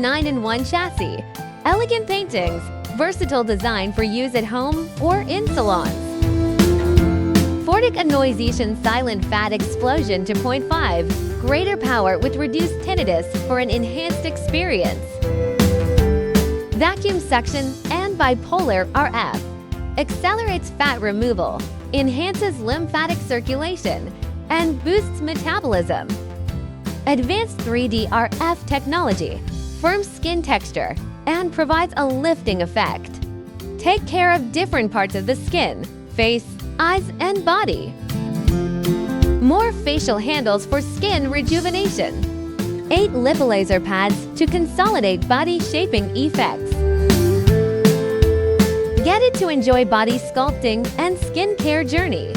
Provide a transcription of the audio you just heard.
9-in-1 chassis, elegant paintings, versatile design for use at home or in salons. Fortic Annoization Silent Fat Explosion 2.5, greater power with reduced tinnitus for an enhanced experience. Vacuum suction and bipolar RF, accelerates fat removal, enhances lymphatic circulation, and boosts metabolism. Advanced 3D RF technology, firms skin texture, and provides a lifting effect. Take care of different parts of the skin, face, eyes, and body. More facial handles for skin rejuvenation. 8 lip laser pads to consolidate body shaping effects. Get it to enjoy body sculpting and skincare journey.